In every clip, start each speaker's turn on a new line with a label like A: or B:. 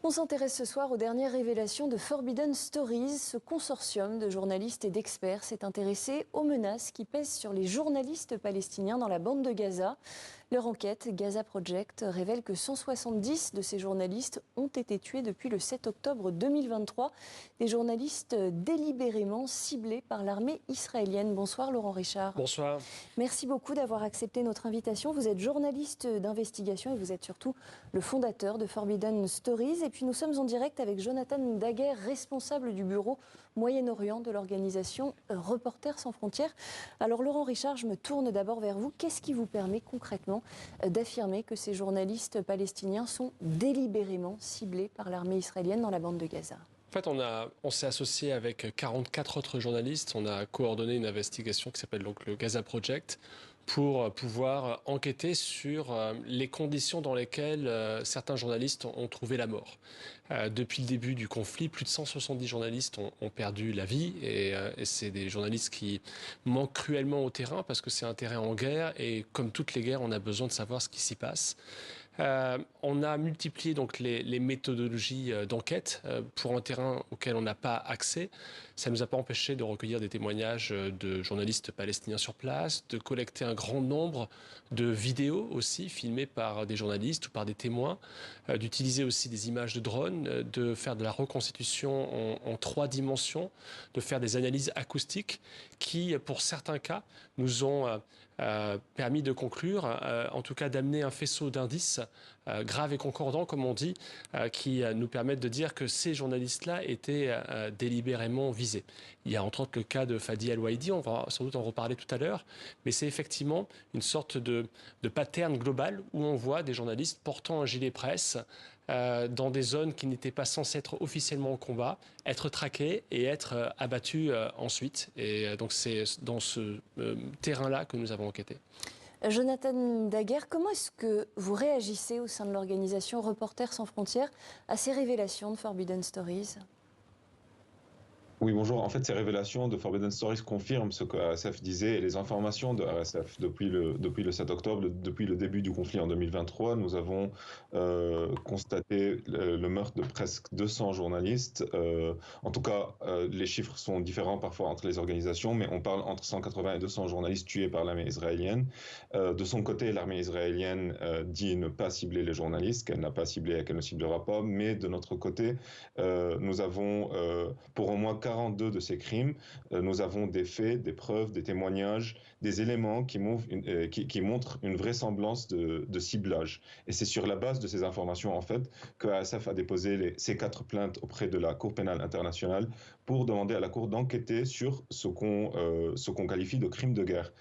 A: On s'intéresse ce soir aux dernières révélations de Forbidden Stories. Ce consortium de journalistes et d'experts s'est intéressé aux menaces qui pèsent sur les journalistes palestiniens dans la bande de Gaza. Leur enquête, Gaza Project, révèle que 170 de ces journalistes ont été tués depuis le 7 octobre 2023. Des journalistes délibérément ciblés par l'armée israélienne. Bonsoir Laurent Richard.
B: Bonsoir.
A: Merci beaucoup d'avoir accepté notre invitation. Vous êtes journaliste d'investigation et vous êtes surtout le fondateur de Forbidden Stories. Et puis nous sommes en direct avec Jonathan Daguerre, responsable du bureau Moyen-Orient de l'organisation Reporters sans frontières. Alors Laurent Richard, je me tourne d'abord vers vous. Qu'est-ce qui vous permet concrètement d'affirmer que ces journalistes palestiniens sont délibérément ciblés par l'armée israélienne dans la bande de Gaza ?
B: En fait, on s'est associé avec 44 autres journalistes. On a coordonné une investigation qui s'appelle donc le Gaza Project pour pouvoir enquêter sur les conditions dans lesquelles certains journalistes ont trouvé la mort. Depuis le début du conflit, plus de 170 journalistes ont perdu la vie et c'est des journalistes qui manquent cruellement au terrain parce que c'est un terrain en guerre et comme toutes les guerres, on a besoin de savoir ce qui s'y passe. On a multiplié donc les méthodologies d'enquête pour un terrain auquel on n'a pas accès. Ça ne nous a pas empêché de recueillir des témoignages de journalistes palestiniens sur place, de collecter un grand nombre de vidéos aussi filmées par des journalistes ou par des témoins, d'utiliser aussi des images de drones, de faire de la reconstitution en 3 dimensions, de faire des analyses acoustiques qui, pour certains cas, nous ont permis de conclure, en tout cas d'amener un faisceau d'indices graves et concordants, comme on dit, qui nous permettent de dire que ces journalistes-là étaient délibérément visés. Il y a entre autres le cas de Fadi El-Waidi, on va sans doute en reparler tout à l'heure, mais c'est effectivement une sorte de pattern global où on voit des journalistes portant un gilet presse dans des zones qui n'étaient pas censées être officiellement en combat, être traqués et être abattus ensuite. Et donc c'est dans ce terrain-là que nous avons enquêté.
A: Jonathan Daguerre, comment est-ce que vous réagissez au sein de l'organisation Reporters sans frontières à ces révélations de Forbidden Stories ?
C: Oui, bonjour. En fait, ces révélations de Forbidden Stories confirment ce que RSF disait et les informations de RSF. Depuis le 7 octobre, depuis le début du conflit en 2023, nous avons constaté le meurtre de presque 200 journalistes. En tout cas, les chiffres sont différents parfois entre les organisations, mais on parle entre 180 et 200 journalistes tués par l'armée israélienne. De son côté, l'armée israélienne dit ne pas cibler les journalistes, qu'elle n'a pas ciblé et qu'elle ne ciblera pas. Mais de notre côté, nous avons pour au moins 42 de ces crimes, nous avons des faits, des preuves, des témoignages, des éléments qui montrent une vraisemblance de ciblage. Et c'est sur la base de ces informations, en fait, que ASF a déposé ces 4 plaintes auprès de la Cour pénale internationale pour demander à la Cour d'enquêter sur ce qu'on qualifie de crime de guerre,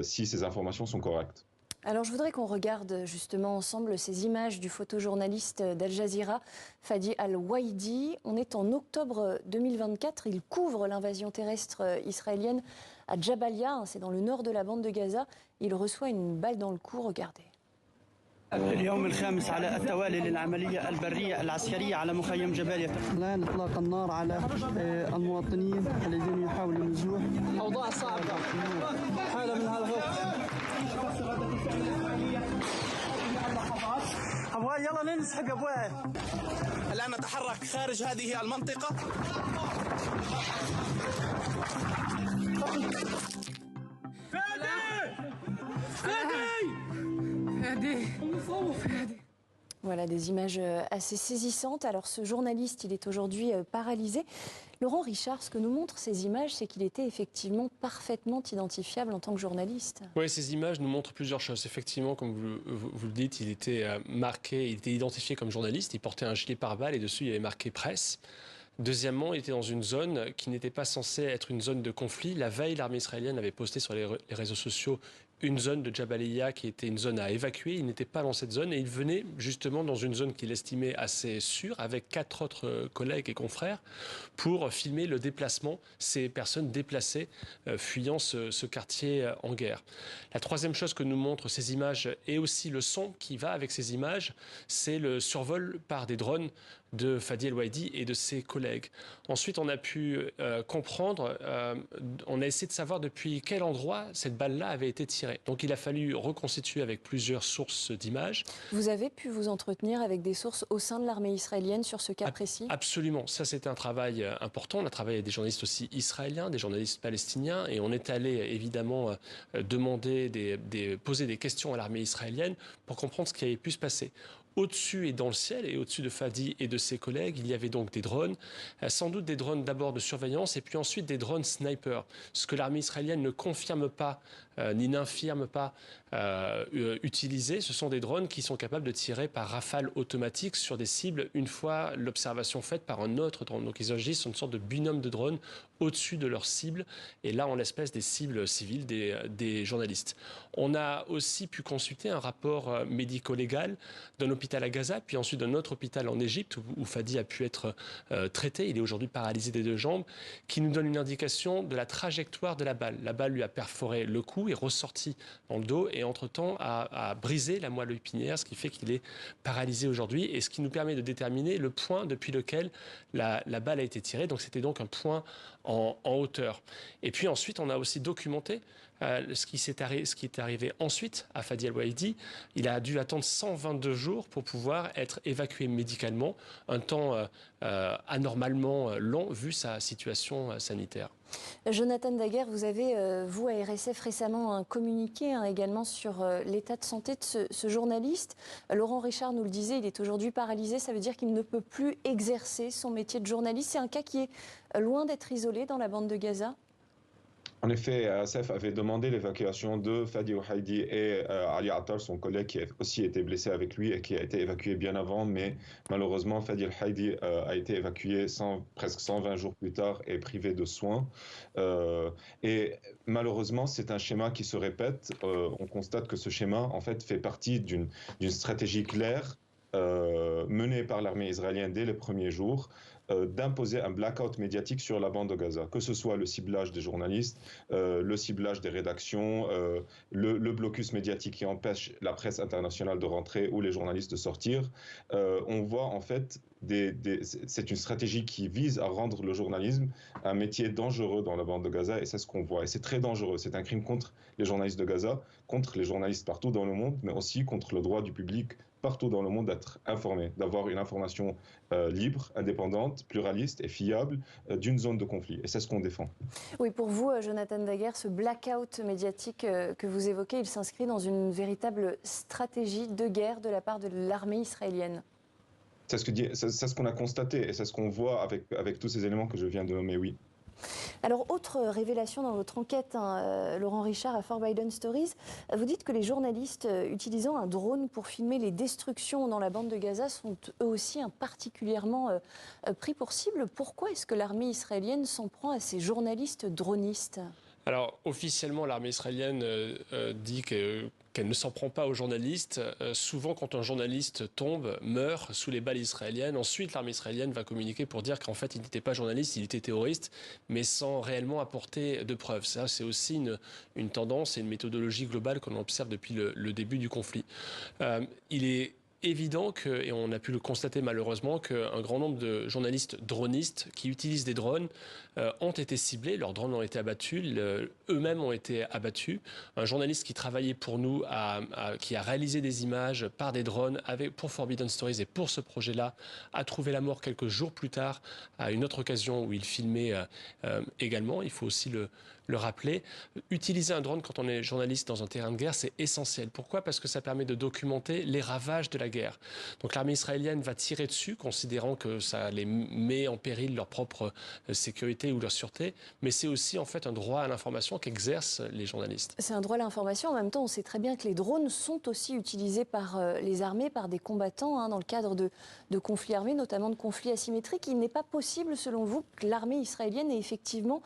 C: si ces informations sont correctes.
A: Alors je voudrais qu'on regarde justement ensemble ces images du photojournaliste d'Al Jazeera, Fadi El-Waidi. On est en octobre 2024, il couvre l'invasion terrestre israélienne à Jabalia, c'est dans le nord de la bande de Gaza. Il reçoit une balle dans le cou, regardez.
D: اليوم الخامس على التوالي للعملية البرية العسكرية على مخيم جباليا. الآن إطلاق النار على المواطنين الذين يحاولوا النزوح. أوضاع صعبة. حالة من الخوف. أبواي يلا ننسحب أبواي. الآن نتحرك خارج هذه المنطقة.
A: Voilà des images assez saisissantes. Alors ce journaliste, il est aujourd'hui paralysé. Laurent Richard, ce que nous montrent ces images, c'est qu'il était effectivement parfaitement identifiable en tant que journaliste.
B: Oui, ces images nous montrent plusieurs choses. Effectivement, comme vous le dites, il était marqué, il était identifié comme journaliste. Il portait un gilet pare-balles et dessus il y avait marqué presse. Deuxièmement, il était dans une zone qui n'était pas censée être une zone de conflit. La veille, l'armée israélienne avait posté sur les réseaux sociaux une zone de Jabalia qui était une zone à évacuer. Il n'était pas dans cette zone et il venait justement dans une zone qu'il estimait assez sûre avec 4 autres collègues et confrères pour filmer le déplacement, ces personnes déplacées fuyant ce quartier en guerre. La troisième chose que nous montrent ces images et aussi le son qui va avec ces images, c'est le survol par des drones de Fadi El-Waidi et de ses collègues. Ensuite, on a pu comprendre, on a essayé de savoir depuis quel endroit cette balle-là avait été tirée. tiré. Donc il a fallu reconstituer avec plusieurs sources d'images.
A: Vous avez pu vous entretenir avec des sources au sein de l'armée israélienne sur ce cas précis?
B: Absolument. Ça, c'était un travail important. On a travaillé avec des journalistes aussi israéliens, des journalistes palestiniens, et on est allé évidemment demander, poser des questions à l'armée israélienne pour comprendre ce qui avait pu se passer. Au-dessus et dans le ciel, et au-dessus de Fadi et de ses collègues, il y avait donc des drones, sans doute des drones d'abord de surveillance et puis ensuite des drones sniper. Ce que l'armée israélienne ne confirme pas ni n'infirme pas utiliser, ce sont des drones qui sont capables de tirer par rafale automatique sur des cibles une fois l'observation faite par un autre drone. Donc ils agissent sur une sorte de binôme de drones au-dessus de leur cible, et là en l'espèce des cibles civiles des journalistes. On a aussi pu consulter un rapport médico-légal d'un hôpital à Gaza, puis ensuite d'un autre hôpital en Égypte où Fadi a pu être traité. Il est aujourd'hui paralysé des deux jambes, qui nous donne une indication de la trajectoire de la balle. La balle lui a perforé le cou, est ressorti dans le dos et entre-temps a brisé la moelle épinière, ce qui fait qu'il est paralysé aujourd'hui et ce qui nous permet de déterminer le point depuis lequel la balle a été tirée. Donc c'était donc un point en hauteur. Et puis ensuite, on a aussi documenté ce qui est arrivé ensuite à Fadi El-Waidi. Il a dû attendre 122 jours pour pouvoir être évacué médicalement, un temps anormalement long vu sa situation sanitaire.
A: Jonathan Daguerre, vous avez, vous, à RSF, récemment un communiqué également sur l'état de santé de ce journaliste. Laurent Richard nous le disait, il est aujourd'hui paralysé, ça veut dire qu'il ne peut plus exercer son métier de journaliste. C'est un cas qui est loin d'être isolé dans la bande de Gaza?
C: En effet, RSF avait demandé l'évacuation de Fadi El-Waidi et Ali Attar, son collègue qui a aussi été blessé avec lui et qui a été évacué bien avant, mais malheureusement Fadi El-Waidi a été évacué presque 120 jours plus tard et privé de soins. Et malheureusement, c'est un schéma qui se répète. On constate que ce schéma, en fait, fait partie d'une stratégie claire menée par l'armée israélienne dès les premiers jours, d'imposer un blackout médiatique sur la bande de Gaza, que ce soit le ciblage des journalistes, le ciblage des rédactions, le blocus médiatique qui empêche la presse internationale de rentrer ou les journalistes de sortir. On voit en fait, c'est une stratégie qui vise à rendre le journalisme un métier dangereux dans la bande de Gaza, et c'est ce qu'on voit. Et c'est très dangereux. C'est un crime contre les journalistes de Gaza, contre les journalistes partout dans le monde, mais aussi contre le droit du public partout dans le monde d'être informé, d'avoir une information libre, indépendante, pluraliste et fiable d'une zone de conflit. Et c'est ce qu'on défend.
A: Oui, pour vous, Jonathan Daguerre, ce blackout médiatique que vous évoquez, il s'inscrit dans une véritable stratégie de guerre de la part de l'armée israélienne.
C: C'est ce qu'on a constaté et c'est ce qu'on voit avec tous ces éléments que je viens de nommer, oui.
A: Alors, autre révélation dans votre enquête, Laurent Richard, à Forbidden Stories, vous dites que les journalistes utilisant un drone pour filmer les destructions dans la bande de Gaza sont eux aussi particulièrement pris pour cible. Pourquoi est-ce que l'armée israélienne s'en prend à ces journalistes dronistes ?
B: Alors, officiellement, l'armée israélienne dit qu'elle ne s'en prend pas aux journalistes. Souvent, quand un journaliste tombe, meurt sous les balles israéliennes, ensuite l'armée israélienne va communiquer pour dire qu'en fait, il n'était pas journaliste, il était terroriste, mais sans réellement apporter de preuves. Ça, c'est aussi une tendance et une méthodologie globale qu'on observe depuis le début du conflit. Il est évident et on a pu le constater malheureusement, qu'un grand nombre de journalistes dronistes qui utilisent des drones ont été ciblés, leurs drones ont été abattus, eux-mêmes ont été abattus. Un journaliste qui travaillait pour nous, qui a réalisé des images par des drones pour Forbidden Stories et pour ce projet-là, a trouvé la mort quelques jours plus tard à une autre occasion où il filmait également. Il faut aussi le rappeler. Utiliser un drone quand on est journaliste dans un terrain de guerre, c'est essentiel. Pourquoi ? Parce que ça permet de documenter les ravages de la guerre. Donc l'armée israélienne va tirer dessus, considérant que ça les met en péril leur propre sécurité ou leur sûreté, mais c'est aussi en fait un droit à l'information qu'exercent les journalistes.
A: C'est un droit à l'information. En même temps, on sait très bien que les drones sont aussi utilisés par les armées, par des combattants, dans le cadre de conflits armés, notamment de conflits asymétriques. Il n'est pas possible, selon vous, que l'armée israélienne ait effectivement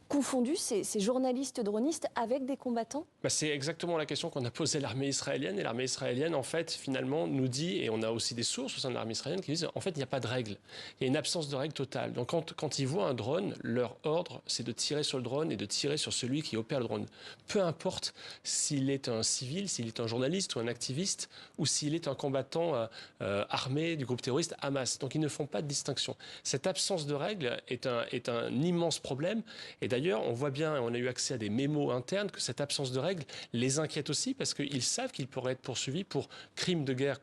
A: confondu ces journalistes dronistes avec des combattants ?
B: C'est exactement la question qu'on a posée à l'armée israélienne. Et l'armée israélienne, en fait, finalement, nous dit, et on a aussi des sources au sein de l'armée israélienne qui disent, en fait, il n'y a pas de règle. Il y a une absence de règle totale. Donc, quand ils voient un drone, leur ordre, c'est de tirer sur le drone et de tirer sur celui qui opère le drone. Peu importe s'il est un civil, s'il est un journaliste ou un activiste, ou s'il est un combattant armé du groupe terroriste Hamas. Donc, ils ne font pas de distinction. Cette absence de règle est un immense problème. Et D'ailleurs, on voit bien, on a eu accès à des mémos internes, que cette absence de règles les inquiète aussi parce qu'ils savent qu'ils pourraient être poursuivis pour crimes de guerre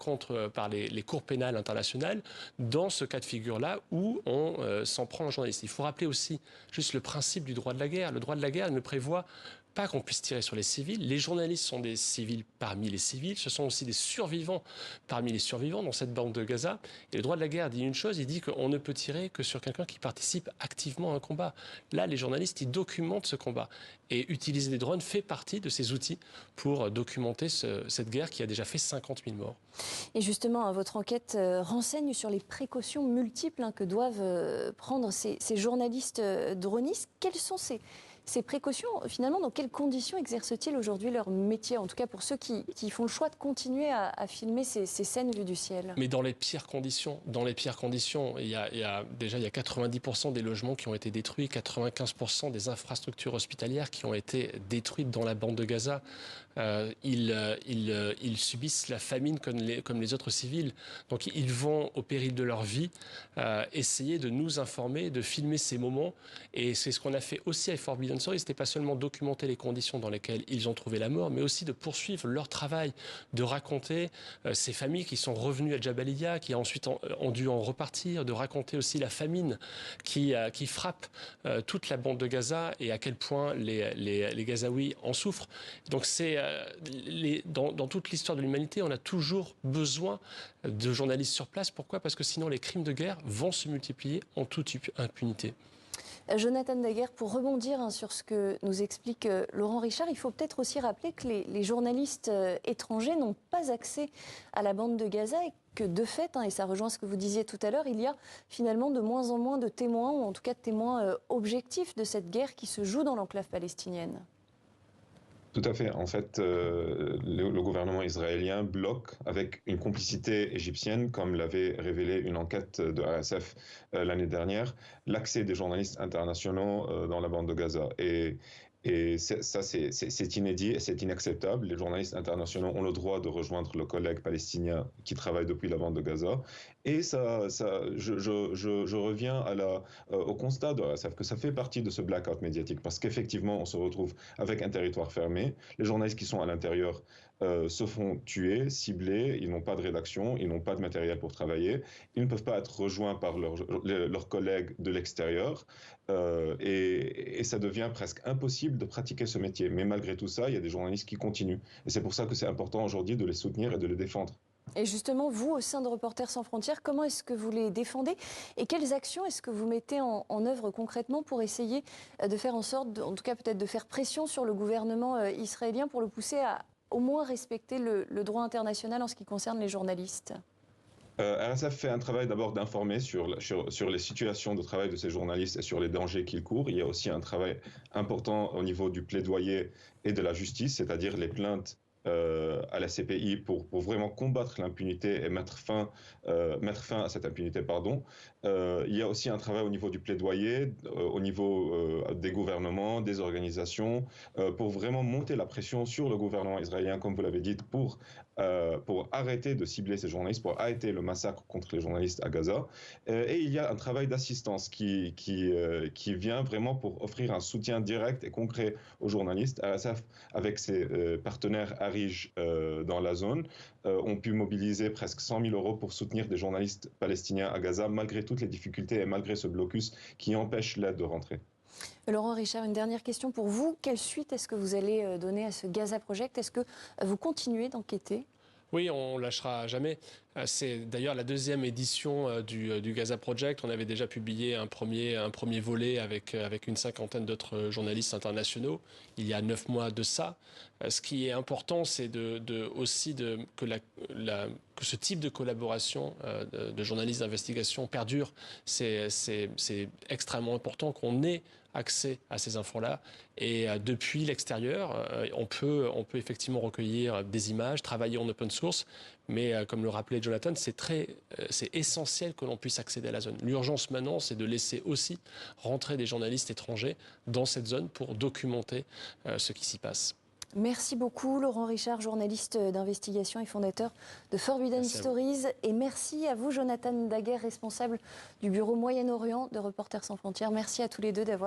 B: par les cours pénales internationales dans ce cas de figure-là où on s'en prend aux journalistes. Il faut rappeler aussi juste le principe du droit de la guerre. Le droit de la guerre ne prévoit pas qu'on puisse tirer sur les civils. Les journalistes sont des civils parmi les civils. Ce sont aussi des survivants parmi les survivants dans cette bande de Gaza. Et le droit de la guerre dit une chose, il dit qu'on ne peut tirer que sur quelqu'un qui participe activement à un combat. Là, les journalistes, ils documentent ce combat. Et utiliser des drones fait partie de ces outils pour documenter cette guerre qui a déjà fait 50 000 morts.
A: Et justement, votre enquête renseigne sur les précautions multiples que doivent prendre ces journalistes dronistes. Quelles sont ces précautions, finalement, dans quelles conditions exercent-ils aujourd'hui leur métier? En tout cas, pour ceux qui font le choix de continuer à filmer ces scènes vues du ciel.
B: Mais dans les pires conditions. Dans les pires conditions. Il y a 90% des logements qui ont été détruits, 95% des infrastructures hospitalières qui ont été détruites dans la bande de Gaza. Ils subissent la famine comme les autres civils. Donc ils vont, au péril de leur vie, essayer de nous informer, de filmer ces moments. Et c'est ce qu'on a fait aussi avec Forbidden Stories. C'était pas seulement documenter les conditions dans lesquelles ils ont trouvé la mort, mais aussi de poursuivre leur travail, de raconter ces familles qui sont revenues à Jabalia, qui ensuite ont dû en repartir, de raconter aussi la famine qui frappe toute la bande de Gaza et à quel point les Gazaouis en souffrent. Donc dans toute l'histoire de l'humanité, on a toujours besoin de journalistes sur place. Pourquoi? Parce que sinon les crimes de guerre vont se multiplier en toute impunité.
A: Jonathan Daguerre, pour rebondir sur ce que nous explique Laurent Richard, il faut peut-être aussi rappeler que les journalistes étrangers n'ont pas accès à la bande de Gaza et que de fait, et ça rejoint ce que vous disiez tout à l'heure, il y a finalement de moins en moins de témoins, ou en tout cas de témoins objectifs de cette guerre qui se joue dans l'enclave palestinienne.
C: Tout à fait. En fait, le gouvernement israélien bloque, avec une complicité égyptienne, comme l'avait révélé une enquête de RSF l'année dernière, l'accès des journalistes internationaux dans la bande de Gaza. Et ça, c'est inédit et c'est inacceptable. Les journalistes internationaux ont le droit de rejoindre le collègue palestinien qui travaille depuis la bande de Gaza. Et je reviens au constat de RSF que ça fait partie de ce blackout médiatique parce qu'effectivement, on se retrouve avec un territoire fermé. Les journalistes qui sont à l'intérieur se font tuer, ciblés, ils n'ont pas de rédaction, ils n'ont pas de matériel pour travailler, ils ne peuvent pas être rejoints par leurs collègues de l'extérieur et ça devient presque impossible de pratiquer ce métier. Mais malgré tout ça, il y a des journalistes qui continuent. Et c'est pour ça que c'est important aujourd'hui de les soutenir et de les défendre.
A: Et justement, vous, au sein de Reporters sans frontières, comment est-ce que vous les défendez et quelles actions est-ce que vous mettez en œuvre concrètement pour essayer de faire en sorte, en tout cas peut-être de faire pression sur le gouvernement israélien pour le pousser à au moins respecter le droit international en ce qui concerne les journalistes?
C: RSF fait un travail d'abord d'informer sur les situations de travail de ces journalistes et sur les dangers qu'ils courent. Il y a aussi un travail important au niveau du plaidoyer et de la justice, c'est-à-dire les plaintes à la CPI pour vraiment combattre l'impunité et mettre fin à cette impunité. Il y a aussi un travail au niveau du plaidoyer, au niveau des gouvernements, des organisations, pour vraiment monter la pression sur le gouvernement israélien, comme vous l'avez dit, pour arrêter de cibler ces journalistes, pour arrêter le massacre contre les journalistes à Gaza. Et il y a un travail d'assistance qui vient vraiment pour offrir un soutien direct et concret aux journalistes. RSF, avec ses partenaires Arij dans la zone, ont pu mobiliser presque 100 000 € pour soutenir des journalistes palestiniens à Gaza, malgré toutes les difficultés et malgré ce blocus qui empêche l'aide de rentrer.
A: Laurent Richard, une dernière question pour vous. Quelle suite est-ce que vous allez donner à ce Gaza Project? Est-ce que vous continuez d'enquêter?
B: Oui, on lâchera jamais. C'est d'ailleurs la deuxième édition du Gaza Project. On avait déjà publié un premier volet avec une cinquantaine d'autres journalistes internationaux il y a 9 mois de ça. Ce qui est important, c'est aussi que ce type de collaboration de journalistes d'investigation perdure. C'est extrêmement important qu'on ait accès à ces infos-là. Et depuis l'extérieur, on peut effectivement recueillir des images, travailler en open source, mais comme le rappelait Jonathan, c'est essentiel que l'on puisse accéder à la zone. L'urgence maintenant, c'est de laisser aussi rentrer des journalistes étrangers dans cette zone pour documenter ce qui s'y passe.
A: Merci beaucoup Laurent Richard, journaliste d'investigation et fondateur de Forbidden Stories. Et merci à vous Jonathan Daguerre, responsable du bureau Moyen-Orient de Reporters sans frontières. Merci à tous les deux d'avoir